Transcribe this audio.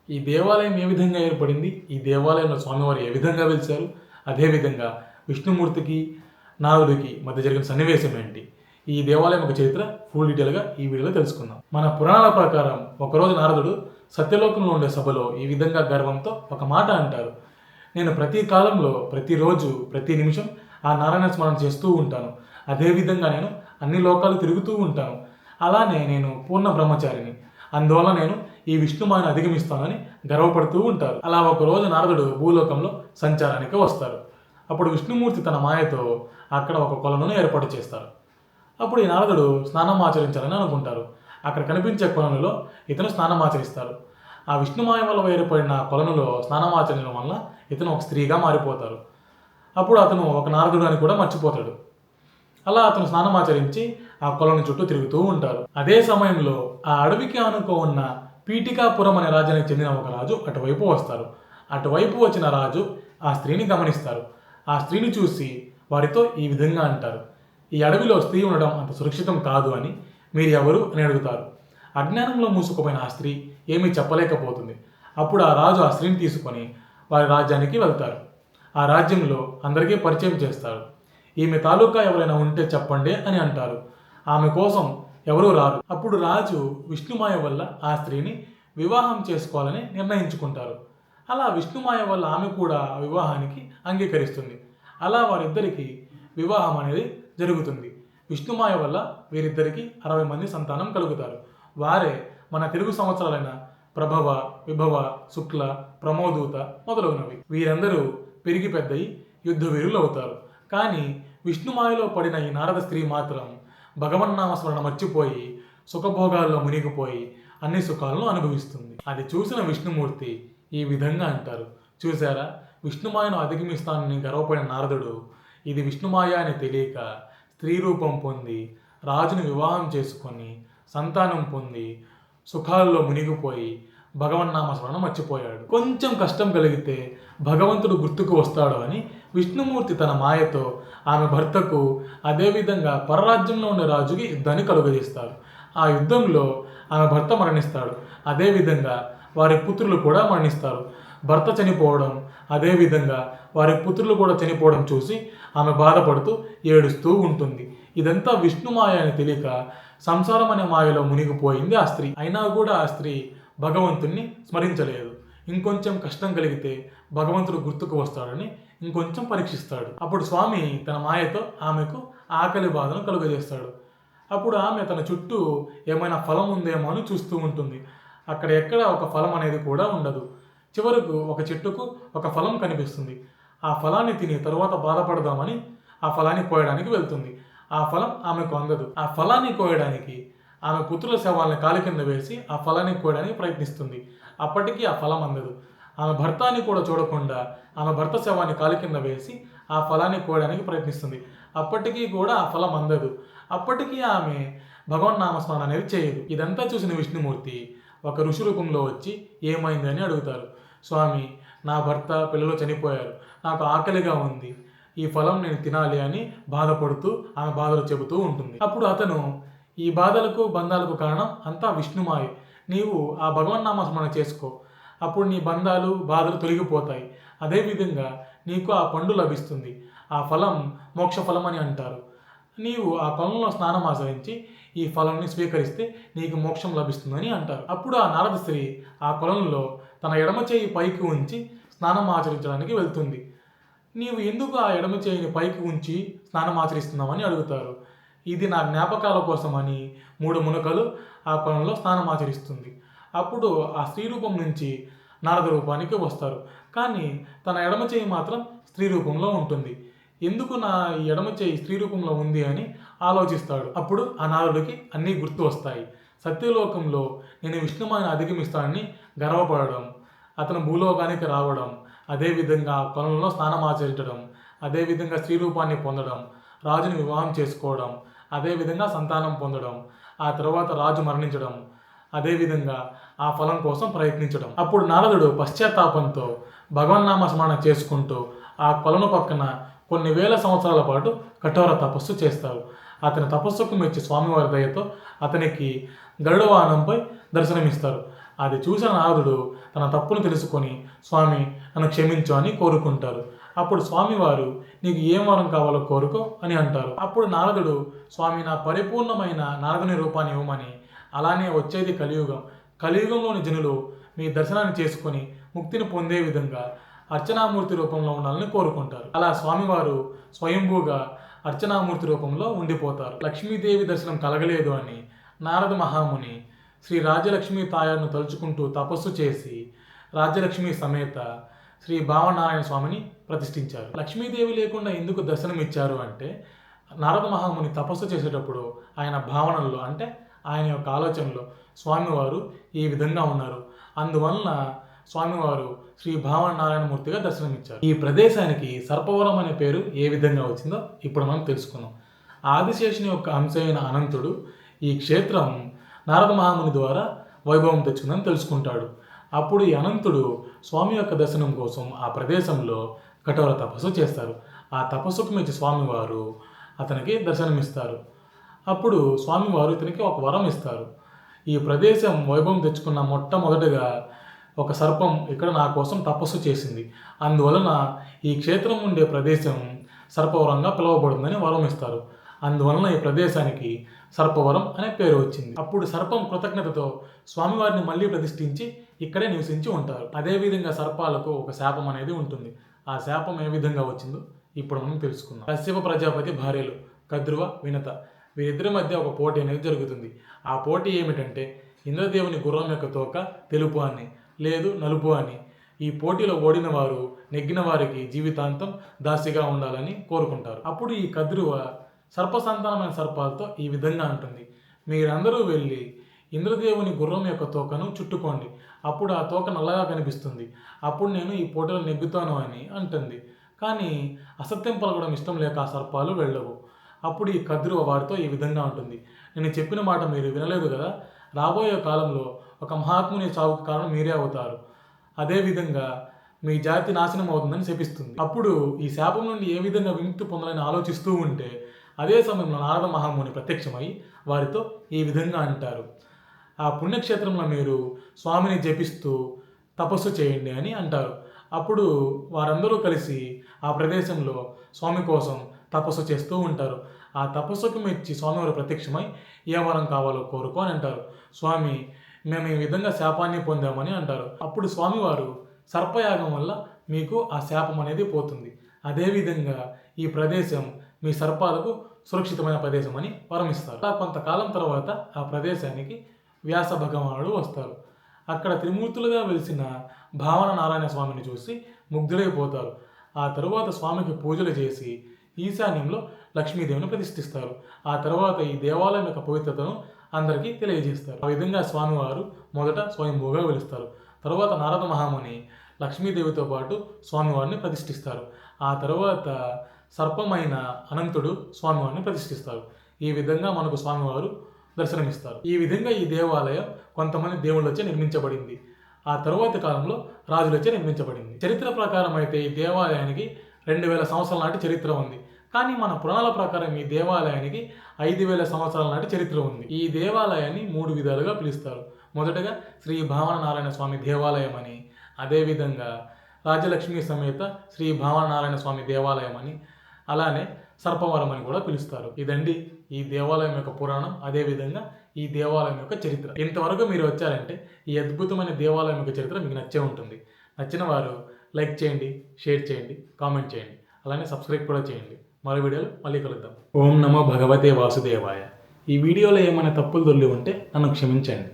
ఈ దేవాలయం ఏ విధంగా ఏర్పడింది, ఈ దేవాలయంలో స్వామివారు ఏ విధంగా వెలిశారు, అదేవిధంగా విష్ణుమూర్తికి నారదుడికి మధ్య జరిగిన సన్నివేశం ఏంటి, ఈ దేవాలయం ఒక చరిత్ర ఫుల్ డీటెయిల్గా ఈ వీడియోలో తెలుసుకుందాం. మన పురాణాల ప్రకారం ఒకరోజు నారదుడు సత్యలోకంలో ఉండే సభలో ఈ విధంగా గర్వంతో ఒక మాట అంటారు. నేను ప్రతి కాలంలో, ప్రతిరోజు, ప్రతి నిమిషం ఆ నారాయణ స్మరణ చేస్తూ ఉంటాను. అదేవిధంగా నేను అన్ని లోకాలు తిరుగుతూ ఉంటాను. అలానే నేను పూర్ణ బ్రహ్మచారిని. అందువల్ల నేను ఈ విష్ణుమాయను అధిగమిస్తానని గర్వపడుతూ ఉంటారు. అలా ఒకరోజు నారదుడు భూలోకంలో సంచారానికి వస్తారు. అప్పుడు విష్ణుమూర్తి తన మాయతో అక్కడ ఒక కొలను ఏర్పాటు చేస్తారు. అప్పుడు ఈ నారదుడు స్నానం ఆచరించాలని అనుకుంటారు. అక్కడ కనిపించే కొలనులో ఇతను స్నానం ఆచరిస్తారు. ఆ విష్ణుమాయ వల్ల ఏర్పడిన కొలనులో స్నానం ఆచరించడం వల్ల ఇతను ఒక స్త్రీగా మారిపోతారు. అప్పుడు అతను ఒక నారదుడు అని కూడా మర్చిపోతాడు. అలా అతను స్నానం ఆచరించి ఆ కొలను చుట్టూ తిరుగుతూ ఉంటారు. అదే సమయంలో ఆ అడవికి ఆనుకో ఉన్న పీఠికాపురం అనే రాజ్యానికి చెందిన ఒక రాజు అటువైపు వస్తారు. అటువైపు వచ్చిన రాజు ఆ స్త్రీని గమనిస్తారు. ఆ స్త్రీని చూసి వారితో ఈ విధంగా అంటారు, ఈ అడవిలో స్త్రీ ఉండడం అంత సురక్షితం కాదు అని మీరు ఎవరు అని అడుగుతారు. అజ్ఞానంలో మూసుకుపోయిన ఆ స్త్రీ ఏమీ చెప్పలేకపోతుంది. అప్పుడు ఆ రాజు ఆ స్త్రీని తీసుకొని వారి రాజ్యానికి వెళ్తారు. ఆ రాజ్యంలో అందరికీ పరిచయం చేస్తారు. ఈమె తాలూకా ఎవరైనా ఉంటే చెప్పండి అని అంటారు. ఆమె కోసం ఎవరూ రారు. అప్పుడు రాజు విష్ణుమాయ వల్ల ఆ స్త్రీని వివాహం చేసుకోవాలని నిర్ణయించుకుంటారు. అలా విష్ణుమాయ వల్ల ఆమె కూడా ఆ వివాహానికి అంగీకరిస్తుంది. అలా వారిద్దరికి వివాహం అనేది జరుగుతుంది. విష్ణుమాయ వల్ల వీరిద్దరికి 60 మంది సంతానం కలుగుతారు. వారే మన తెలుగు సంవత్సరాలైన ప్రభవ, విభవ, శుక్ల, ప్రమోదూత మొదలగునవి. వీరందరూ పెరిగి పెద్దయి యుద్ధ వీరులు అవుతారు. కానీ విష్ణుమాయలో పడిన ఈ నారద స్త్రీ మాత్రం భగవన్నామస్మరణ మర్చిపోయి సుఖభోగాల్లో మునిగిపోయి అన్ని సుఖాలను అనుభవిస్తుంది. అది చూసిన విష్ణుమూర్తి ఈ విధంగా అంటారు, చూసారా, విష్ణుమాయను అధిగమిస్తానని గర్వపడిన నారదుడు ఇది విష్ణుమాయ అని తెలియక స్త్రీ రూపం పొంది రాజుని వివాహం చేసుకొని సంతానం పొంది సుఖాల్లో మునిగిపోయి భగవన్నామస్మరణ మర్చిపోయాడు. కొంచెం కష్టం కలిగితే భగవంతుడు గుర్తుకు వస్తాడు అని విష్ణుమూర్తి తన మాయతో ఆమె భర్తకు, అదేవిధంగా పరరాజ్యంలో ఉండే రాజుకి యుద్ధాన్ని కలుగజేస్తారు. ఆ యుద్ధంలో ఆమె భర్త మరణిస్తాడు. అదేవిధంగా వారి పుత్రులు కూడా మరణిస్తారు. భర్త చనిపోవడం, అదేవిధంగా వారి పుత్రులు కూడా చనిపోవడం చూసి ఆమె బాధపడుతూ ఏడుస్తూ ఉంటుంది. ఇదంతా విష్ణుమాయ అని తెలియక సంసారం అనే మాయలో మునిగిపోయింది ఆ స్త్రీ. అయినా కూడా ఆ స్త్రీ భగవంతుణ్ణి స్మరించలేదు. ఇంకొంచెం కష్టం కలిగితే భగవంతుడు గుర్తుకు వస్తాడని ఇంకొంచెం పరీక్షిస్తాడు. అప్పుడు స్వామి తన మాయతో ఆమెకు ఆకలి బాధను కలుగజేస్తాడు. అప్పుడు ఆమె తన చుట్టూ ఏమైనా ఫలం ఉందేమో అని చూస్తూ ఉంటుంది. అక్కడ ఎక్కడ ఒక ఫలం అనేది కూడా ఉండదు. చివరకు ఒక చెట్టుకు ఒక ఫలం కనిపిస్తుంది. ఆ ఫలాన్ని తిని తరువాత బాధపడదామని ఆ ఫలాన్ని కోయడానికి వెళ్తుంది. ఆ ఫలం ఆమెకు అందదు. ఆ ఫలాన్ని కోయడానికి ఆమె పుత్రుల శవాలను కాలి కింద వేసి ఆ ఫలాన్ని కోయడానికి ప్రయత్నిస్తుంది. అప్పటికీ ఆ ఫలం అందదు. ఆమె భర్తని కూడా చూడకుండా ఆమె భర్త శవాన్ని కాలి కింద వేసి ఆ ఫలాన్ని కోయడానికి ప్రయత్నిస్తుంది. అప్పటికీ కూడా ఆ ఫలం అందదు. అప్పటికీ ఆమె భగవన్నామస్మరణ అనేది చేయదు. ఇదంతా చూసిన విష్ణుమూర్తి ఒక ఋషి రూపంలో వచ్చి ఏమైంది అని అడుగుతారు. స్వామి, నా భర్త పిల్లలు చనిపోయారు, నాకు ఆకలిగా ఉంది, ఈ ఫలం నేను తినాలి అని బాధపడుతూ ఆమె బాధలు చెబుతూ ఉంటుంది. అప్పుడు అతను, ఈ బాధలకు బంధాలకు కారణం అంతా విష్ణుమాయ. నీవు ఆ భగవన్నామస్మరణ చేసుకో, అప్పుడు నీ బంధాలు బాధలు తొలగిపోతాయి. అదేవిధంగా నీకు ఆ పండు లభిస్తుంది. ఆ ఫలం మోక్ష ఫలం అని అంటారు. నీవు ఆ కొలంలో స్నానం ఆచరించి ఈ ఫలాన్ని స్వీకరిస్తే నీకు మోక్షం లభిస్తుందని అంటారు. అప్పుడు ఆ నారద స్త్రీ ఆ కొలంలో తన ఎడమ చేయి పైకి ఉంచి స్నానం ఆచరించడానికి వెళ్తుంది. నీవు ఎందుకు ఆ ఎడమ చేయిని పైకి ఉంచి స్నానం ఆచరిస్తున్నామని అడుగుతారు. ఇది నా జ్ఞాపకాల కోసమని 3 మునకలు ఆ కొలంలో స్నానం ఆచరిస్తుంది. అప్పుడు ఆ స్త్రీ రూపం నుంచి నారద రూపానికి వస్తారు. కానీ తన ఎడమ చేయి మాత్రం స్త్రీ రూపంలో ఉంటుంది. ఎందుకు నా ఈ ఎడమ చేయి స్త్రీ రూపంలో ఉంది అని ఆలోచిస్తాడు. అప్పుడు ఆ నారదుడికి అన్నీ గుర్తు వస్తాయి. సత్యలోకంలో నేను విష్ణుమాయను అధిగమిస్తానని గర్వపడడం, అతను భూలోకానికి రావడం, అదేవిధంగా కొలంలో స్నానం ఆచరించడం, అదేవిధంగా స్త్రీ రూపాన్ని పొందడం, రాజుని వివాహం చేసుకోవడం, అదేవిధంగా సంతానం పొందడం, ఆ తర్వాత రాజు మరణించడం, అదేవిధంగా ఆ ఫలం కోసం ప్రయత్నించడం. అప్పుడు నారదుడు పశ్చాత్తాపంతో భగవన్నామస్మరణ చేసుకుంటూ ఆ కొలను పక్కన కొన్ని వేల సంవత్సరాల పాటు కఠోర తపస్సు చేస్తారు. అతని తపస్సుకు మెచ్చి స్వామివారి దయతో అతనికి గరుడ వాహనంపై దర్శనమిస్తారు. అది చూసిన నారదుడు తన తప్పును తెలుసుకొని స్వామి నన్ను క్షమించు అని కోరుకుంటారు. అప్పుడు స్వామివారు నీకు ఏం వరం కావాలో కోరుకో అని అంటారు. అప్పుడు నారదుడు స్వామి నా పరిపూర్ణమైన నారదుని రూపాన్ని ఇవ్వమని, అలానే వచ్చేది కలియుగం, కలియుగంలోని జనులు మీ దర్శనాన్ని చేసుకొని ముక్తిని పొందే విధంగా అర్చనామూర్తి రూపంలో ఉండాలని కోరుకుంటారు. అలా స్వామివారు స్వయంభూగా అర్చనామూర్తి రూపంలో ఉండిపోతారు. లక్ష్మీదేవి దర్శనం కలగలేదు అని నారద మహాముని శ్రీ రాజ్యలక్ష్మీ తాయారును తలుచుకుంటూ తపస్సు చేసి రాజ్యలక్ష్మి సమేత శ్రీ భావనారాయణ స్వామిని ప్రతిష్ఠించారు. లక్ష్మీదేవి లేకుండా ఎందుకు దర్శనం ఇచ్చారు అంటే, నారద మహాముని తపస్సు చేసేటప్పుడు ఆయన భావనల్లో అంటే ఆయన యొక్క ఆలోచనలో స్వామివారు ఈ విధంగా ఉన్నారు. అందువలన స్వామివారు శ్రీ భావనారాయణమూర్తిగా దర్శనమిచ్చారు. ఈ ప్రదేశానికి సర్పవరం అనే పేరు ఏ విధంగా వచ్చిందో ఇప్పుడు మనం తెలుసుకుందాం. ఆదిశేషుని యొక్క అంశ అయిన అనంతుడు ఈ క్షేత్రం నారద మహాముని ద్వారా వైభవం తెచ్చుకుందని తెలుసుకుంటాడు. అప్పుడు ఈ అనంతుడు స్వామి యొక్క దర్శనం కోసం ఆ ప్రదేశంలో కఠోర తపస్సు చేస్తారు. ఆ తపస్సుకు మెచ్చి స్వామివారు అతనికి దర్శనమిస్తారు. అప్పుడు స్వామివారు ఇతనికి ఒక వరం ఇస్తారు. ఈ ప్రదేశం వైభవం తెచ్చుకున్న మొట్టమొదటిగా ఒక సర్పం ఇక్కడ నా కోసం తపస్సు చేసింది, అందువలన ఈ క్షేత్రం ఉండే ప్రదేశం సర్పవరంగా పిలువబడుతుందని వరం ఇస్తారు. అందువలన ఈ ప్రదేశానికి సర్పవరం అనే పేరు వచ్చింది. అప్పుడు సర్పం కృతజ్ఞతతో స్వామివారిని మళ్ళీ ప్రతిష్ఠించి ఇక్కడే నివసించి ఉంటారు. అదేవిధంగా సర్పాలకు ఒక శాపం అనేది ఉంటుంది. ఆ శాపం ఏ విధంగా వచ్చిందో ఇప్పుడు మనం తెలుసుకుందాం. కశ్యప ప్రజాపతి భార్యలు కద్రువ, వినత వీరిద్దరి మధ్య ఒక పోటీ అనేది జరుగుతుంది. ఆ పోటీ ఏమిటంటే, ఇంద్రదేవుని గుర్రం యొక్క తోక తెలుపు అని, లేదు నలుపు అని. ఈ పోటీలో ఓడిన వారు నెగ్గిన వారికి జీవితాంతం దాసిగా ఉండాలని కోరుకుంటారు. అప్పుడు ఈ కద్రువ సర్పసంతానమైన సర్పాలతో ఈ విధంగా అంటుంది, మీరందరూ వెళ్ళి ఇంద్రదేవుని గుర్రం యొక్క తోకను చుట్టుకోండి, అప్పుడు ఆ తోక నల్లగా కనిపిస్తుంది, అప్పుడు నేను ఈ పోటీలో నెగ్గుతాను అని అంటుంది. కానీ అసత్యం పలకడం ఇష్టం లేక ఆ సర్పాలు వెళ్ళవు. అప్పుడు ఈ కద్రువ వారితో ఈ విధంగా ఉంటుంది, నేను చెప్పిన మాట మీరు వినలేదు కదా, రాబోయే కాలంలో ఒక మహాత్ముని చావుకు కారణం మీరే అవుతారు, అదేవిధంగా మీ జాతి నాశనం అవుతుందని శపిస్తుంది. అప్పుడు ఈ శాపం నుండి ఏ విధంగా విముక్తి పొందాలని ఆలోచిస్తూ ఉంటే, అదే సమయంలో నారద మహాముని ప్రత్యక్షమై వారితో ఈ విధంగా అంటారు, ఆ పుణ్యక్షేత్రంలో మీరు స్వామిని జపిస్తూ తపస్సు చేయండి అని అంటారు. అప్పుడు వారందరూ కలిసి ఆ ప్రదేశంలో స్వామి కోసం తపస్సు చేస్తూ ఉంటారు. ఆ తపస్సుకు మెచ్చి స్వామివారు ప్రత్యక్షమై ఏ వరం కావాలో కోరుకో అని అంటారు. స్వామి మేము ఈ విధంగా శాపాన్ని పొందామని అంటారు. అప్పుడు స్వామివారు సర్పయాగం వల్ల మీకు ఆ శాపం అనేది పోతుంది, అదేవిధంగా ఈ ప్రదేశం మీ సర్పాలకు సురక్షితమైన ప్రదేశం అని వరం ఇస్తారు. అలా కొంతకాలం తర్వాత ఆ ప్రదేశానికి వ్యాస భగవానుడు వస్తారు. అక్కడ త్రిమూర్తులుగా వెలిసిన భావన నారాయణ స్వామిని చూసి ముగ్ధులైపోతారు. ఆ తరువాత స్వామికి పూజలు చేసి ఈశాన్యంలో లక్ష్మీదేవిని ప్రతిష్ఠిస్తారు. ఆ తర్వాత ఈ దేవాలయం యొక్క పవిత్రతను అందరికీ తెలియజేస్తారు. ఆ విధంగా స్వామివారు మొదట స్వయంభూగా వెలుస్తారు. తరువాత నారద మహాముని లక్ష్మీదేవితో పాటు స్వామివారిని ప్రతిష్ఠిస్తారు. ఆ తర్వాత సర్పమైన అనంతుడు స్వామివారిని ప్రతిష్ఠిస్తారు. ఈ విధంగా మనకు స్వామివారు దర్శనమిస్తారు. ఈ విధంగా ఈ దేవాలయం కొంతమంది దేవుళ్ళచే నిర్మించబడింది. ఆ తరువాతి కాలంలో రాజులచే నిర్మించబడింది. చరిత్ర ప్రకారం అయితే ఈ దేవాలయానికి 2000 సంవత్సరాల నాటి చరిత్ర ఉంది. కానీ మన పురాణాల ప్రకారం ఈ దేవాలయానికి 5000 సంవత్సరాల నాటి చరిత్ర ఉంది. ఈ దేవాలయాన్ని 3 విధాలుగా పిలుస్తారు. మొదటగా శ్రీ భావనారాయణ స్వామి దేవాలయం అని, అదేవిధంగా రాజ్యలక్ష్మి సమేత శ్రీ భావనారాయణ స్వామి దేవాలయం అని, అలానే సర్పవరం అని కూడా పిలుస్తారు. ఇదండి ఈ దేవాలయం యొక్క పురాణం, అదేవిధంగా ఈ దేవాలయం యొక్క చరిత్ర. ఇంతవరకు మీరు వచ్చారంటే ఈ అద్భుతమైన దేవాలయం యొక్క చరిత్ర మీకు నచ్చే ఉంటుంది. నచ్చిన వారు లైక్ చేయండి, షేర్ చేయండి, కామెంట్ చేయండి, అలానే సబ్స్క్రైబ్ కూడా చేయండి. మరో వీడియోలో మళ్ళీ కలుద్దాం. ఓం నమో భగవతే వాసుదేవాయ. ఈ వీడియోలో ఏమైనా తప్పులు దొర్లి ఉంటే నన్ను క్షమించండి.